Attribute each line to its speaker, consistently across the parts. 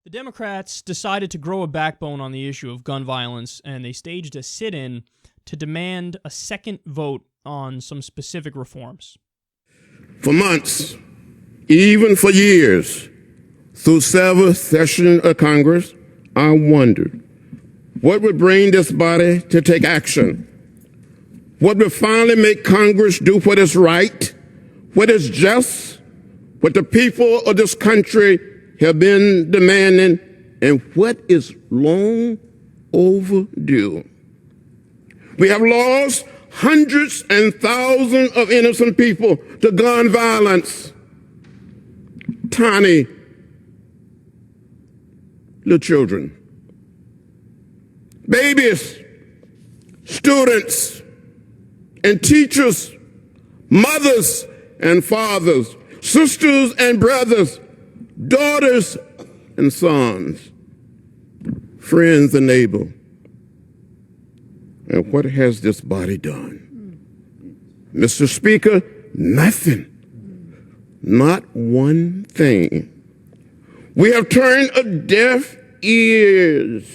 Speaker 1: The Democrats decided to grow a backbone on the issue of gun violence, and they staged a sit-in to demand a second vote on some specific reforms.
Speaker 2: For months, even for years, through several sessions of Congress, I wondered what would bring this body to take action. What would finally make Congress do what is right, what is just, what the people of this country have been demanding, and what is long overdue. We have lost hundreds and thousands of innocent people to gun violence. Tiny little children, babies, students, and teachers, mothers and fathers, sisters and brothers, daughters and sons, friends and neighbors. And what has this body done? Mr. Speaker, nothing. Not one thing. We have turned a deaf ears.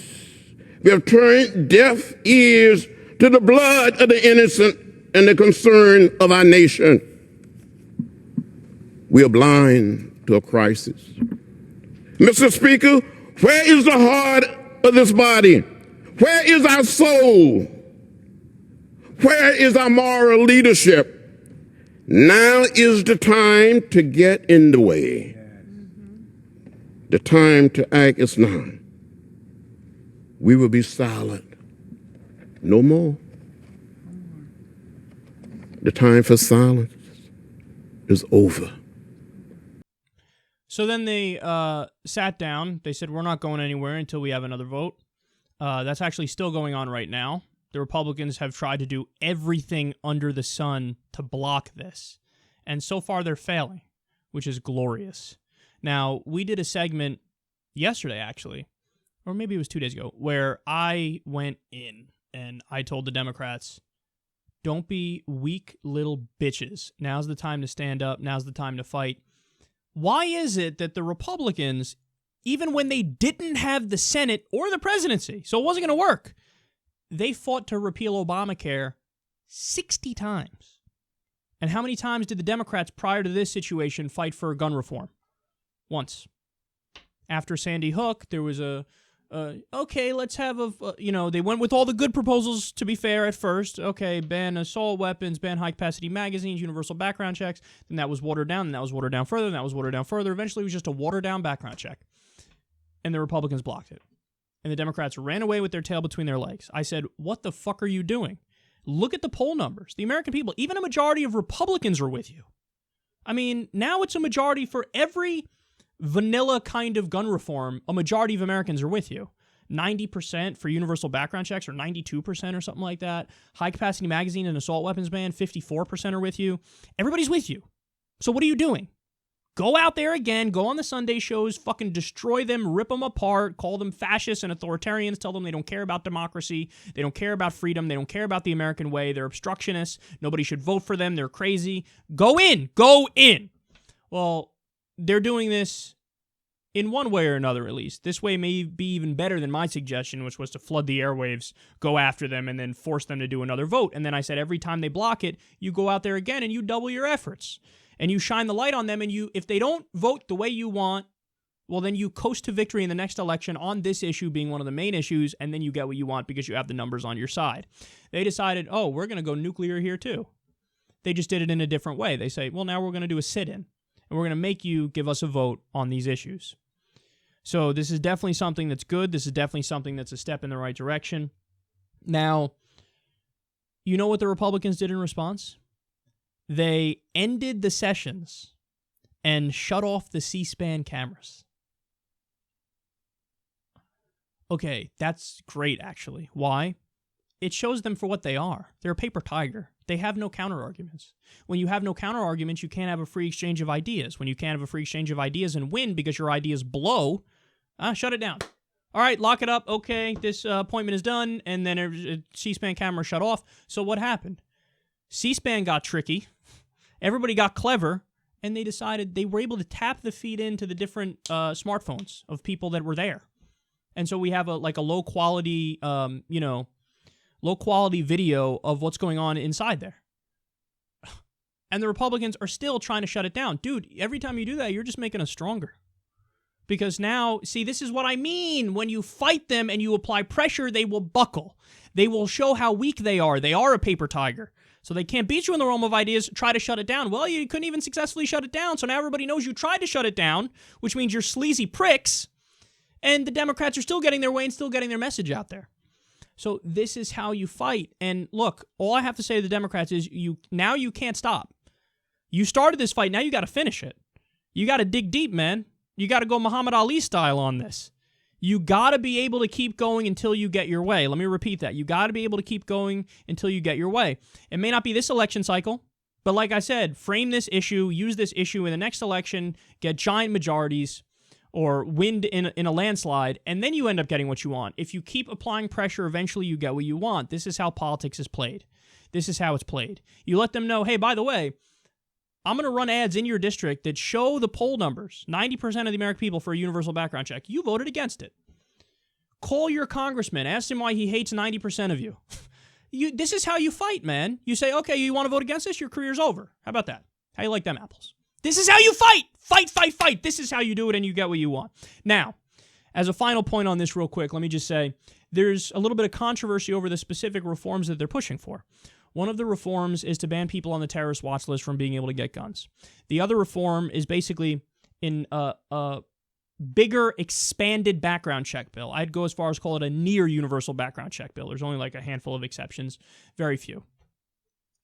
Speaker 2: We have turned deaf ears to the blood of the innocent and the concern of our nation. We are blind to a crisis. Mr. Speaker, where is the heart of this body? Where is our soul? Where is our moral leadership? Now is the time to get in the way. The time to act is now. We will be silent. No more. The time for silence is over.
Speaker 1: So then they sat down. They said, we're not going anywhere until we have another vote. That's actually still going on right now. The Republicans have tried to do everything under the sun to block this. And so far they're failing, which is glorious. Now, we did a segment yesterday, actually, or maybe it was 2 days ago, where I went in and I told the Democrats, don't be weak little bitches. Now's the time to stand up. Now's the time to fight. Why is it that the Republicans, even when they didn't have the Senate or the presidency, so it wasn't going to work, they fought to repeal Obamacare 60 times. And how many times did the Democrats prior to this situation fight for gun reform? Once. After Sandy Hook, there was okay, let's have they went with all the good proposals, to be fair, at first. Okay, ban assault weapons, ban high-capacity magazines, universal background checks. Then that was watered down, and that was watered down further, and that was watered down further. Eventually, it was just a watered-down background check. And the Republicans blocked it. And the Democrats ran away with their tail between their legs. I said, what the fuck are you doing? Look at the poll numbers. The American people, even a majority of Republicans are with you. I mean, now it's a majority for every vanilla kind of gun reform. A majority of Americans are with you. 90% for universal background checks, or 92% or something like that. High-capacity magazine and assault weapons ban, 54% are with you. Everybody's with you. So what are you doing? Go out there again, go on the Sunday shows, fucking destroy them, rip them apart, call them fascists and authoritarians, tell them they don't care about democracy, they don't care about freedom, they don't care about the American way, they're obstructionists, nobody should vote for them, they're crazy. Go in! Go in! Well, they're doing this in one way or another, at least. This way may be even better than my suggestion, which was to flood the airwaves, go after them, and then force them to do another vote. And then I said every time they block it, you go out there again and you double your efforts. And you shine the light on them, and if they don't vote the way you want, well, then you coast to victory in the next election on this issue being one of the main issues, and then you get what you want because you have the numbers on your side. They decided, oh, we're going to go nuclear here too. They just did it in a different way. They say, well, now we're going to do a sit-in, and we're going to make you give us a vote on these issues. So this is definitely something that's good. This is definitely something that's a step in the right direction. Now, you know what the Republicans did in response? They ended the sessions and shut off the C-SPAN cameras. Okay, that's great, actually. Why? It shows them for what they are. They're a paper tiger. They have no counter-arguments. When you have no counter-arguments, you can't have a free exchange of ideas. When you can't have a free exchange of ideas and win because your ideas blow, shut it down. All right, lock it up. Okay, this appointment is done, and then a C-SPAN camera shut off. So what happened? C-SPAN got tricky. Everybody got clever, and they decided they were able to tap the feed into the different smartphones of people that were there. And so we have a low quality, low quality video of what's going on inside there. And the Republicans are still trying to shut it down. Dude, every time you do that, you're just making us stronger. Because now, see, this is what I mean. When you fight them and you apply pressure, they will buckle. They will show how weak they are. They are a paper tiger. So they can't beat you in the realm of ideas, try to shut it down. Well, you couldn't even successfully shut it down, so now everybody knows you tried to shut it down, which means you're sleazy pricks, and the Democrats are still getting their way and still getting their message out there. So this is how you fight. And look, all I have to say to the Democrats is you can't stop. You started this fight, now you got to finish it. You got to dig deep, man. You got to go Muhammad Ali style on this. You got to be able to keep going until you get your way. Let me repeat that. You got to be able to keep going until you get your way. It may not be this election cycle, but like I said, frame this issue, use this issue in the next election, get giant majorities or win in a landslide, and then you end up getting what you want. If you keep applying pressure, eventually you get what you want. This is how politics is played. This is how it's played. You let them know, hey, by the way, I'm going to run ads in your district that show the poll numbers, 90% of the American people for a universal background check. You voted against it. Call your congressman. Ask him why he hates 90% of you. This is how you fight, man. You say, okay, you want to vote against this? Your career's over. How about that? How you like them apples? This is how you fight. Fight, fight, fight. This is how you do it, and you get what you want. Now, as a final point on this real quick, let me just say there's a little bit of controversy over the specific reforms that they're pushing for. One of the reforms is to ban people on the terrorist watch list from being able to get guns. The other reform is basically in a bigger, expanded background check bill. I'd go as far as call it a near universal background check bill. There's only like a handful of exceptions, very few.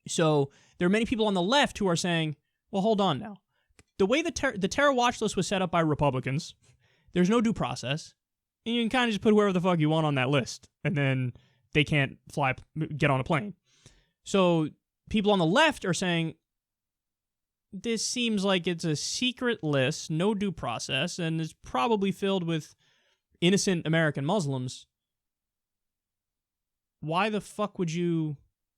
Speaker 1: So there are many people on the left who are saying, well, hold on now. The way the terror watch list was set up by Republicans, there's no due process, and you can kind of just put whoever the fuck you want on that list, and then they can't get on a plane. So people on the left are saying, this seems like it's a secret list, no due process, and it's probably filled with innocent American Muslims. Why the fuck would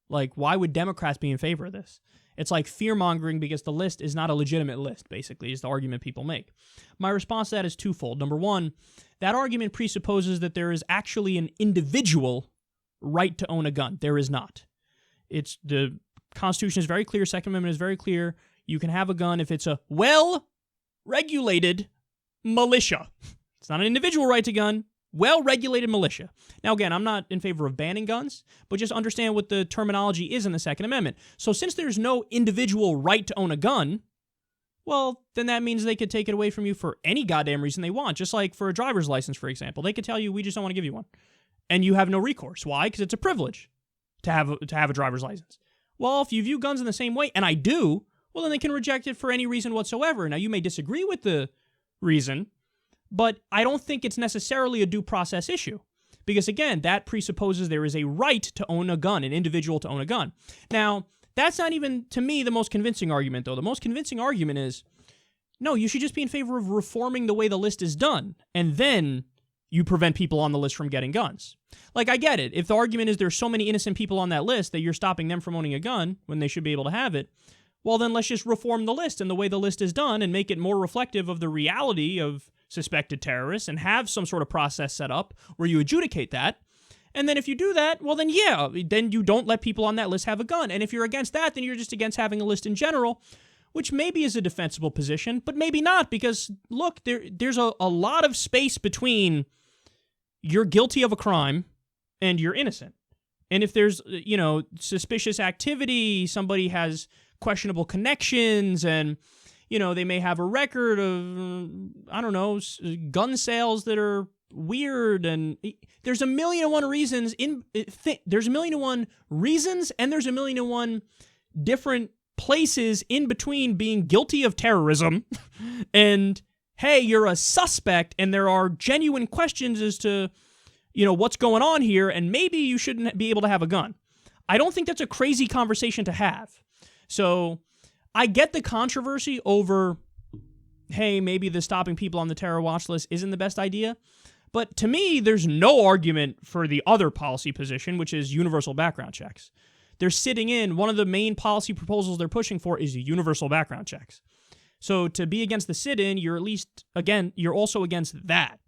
Speaker 1: why would Democrats be in favor of this? It's like fear-mongering because the list is not a legitimate list, basically, is the argument people make. My response to that is twofold. Number one, that argument presupposes that there is actually an individual right to own a gun. There is not. The Constitution is very clear. Second Amendment is very clear. You can have a gun if it's a well-regulated militia. It's not an individual right to gun. Well-regulated militia. Now, again, I'm not in favor of banning guns, but just understand what the terminology is in the Second Amendment. So since there's no individual right to own a gun, well, then that means they could take it away from you for any goddamn reason they want. Just like for a driver's license, for example. They could tell you, we just don't want to give you one. And you have no recourse. Why? Because it's a privilege to have a driver's license. Well, if you view guns in the same way, and I do, well, then they can reject it for any reason whatsoever. Now, you may disagree with the reason, but I don't think it's necessarily a due process issue. Because, again, that presupposes there is a right to own a gun, an individual to own a gun. Now, that's not even, to me, the most convincing argument, though. The most convincing argument is, no, you should just be in favor of reforming the way the list is done, and then you prevent people on the list from getting guns. Like, I get it. If the argument is there's so many innocent people on that list that you're stopping them from owning a gun when they should be able to have it, well, then let's just reform the list and the way the list is done and make it more reflective of the reality of suspected terrorists and have some sort of process set up where you adjudicate that. And then if you do that, well, then then you don't let people on that list have a gun. And if you're against that, then you're just against having a list in general, which maybe is a defensible position, but maybe not, because, look, there's a lot of space between you're guilty of a crime and you're innocent. And if there's, suspicious activity, somebody has questionable connections, and, they may have a record of, gun sales that are weird, and there's a million and one reasons there's a million and one reasons, and there's a million and one different places in between being guilty of terrorism and, hey, you're a suspect, and there are genuine questions as to, what's going on here, and maybe you shouldn't be able to have a gun. I don't think that's a crazy conversation to have. So I get the controversy over, hey, maybe the stopping people on the terror watch list isn't the best idea. But to me, there's no argument for the other policy position, which is universal background checks. They're sitting in, one of the main policy proposals they're pushing for is universal background checks. So to be against the sit-in, you're at least, again, you're also against that,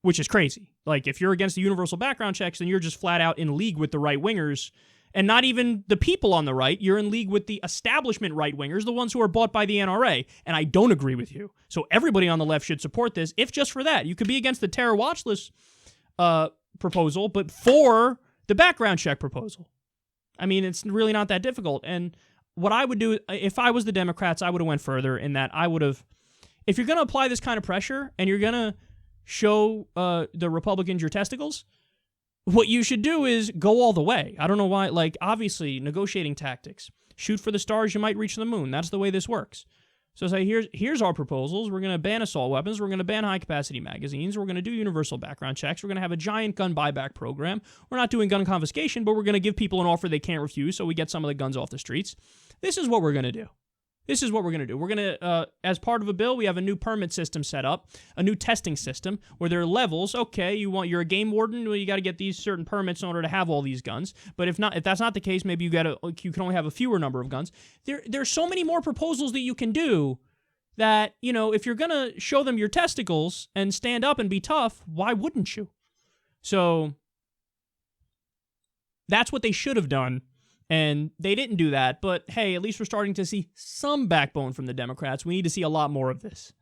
Speaker 1: which is crazy. Like, if you're against the universal background checks, then you're just flat out in league with the right-wingers, and not even the people on the right. You're in league with the establishment right-wingers, the ones who are bought by the NRA, and I don't agree with you. So everybody on the left should support this, if just for that. You could be against the terror watch list proposal, but for the background check proposal. I mean, it's really not that difficult. And what I would do, if I was the Democrats, I would have went further in that I would have, if you're going to apply this kind of pressure and you're going to show the Republicans your testicles, what you should do is go all the way. I don't know why, like, obviously, negotiating tactics. Shoot for the stars, you might reach the moon. That's the way this works. So say, here's our proposals. We're going to ban assault weapons. We're going to ban high-capacity magazines. We're going to do universal background checks. We're going to have a giant gun buyback program. We're not doing gun confiscation, but we're going to give people an offer they can't refuse so we get some of the guns off the streets. This is what we're going to do. This is what we're going to do. We're going to, as part of a bill, we have a new permit system set up, a new testing system where there are levels. Okay, you're a game warden, well, you got to get these certain permits in order to have all these guns. But if that's not the case, maybe you can only have a fewer number of guns. There's so many more proposals that you can do that, if you're going to show them your testicles and stand up and be tough, why wouldn't you? So that's what they should have done. And they didn't do that, but hey, at least we're starting to see some backbone from the Democrats. We need to see a lot more of this.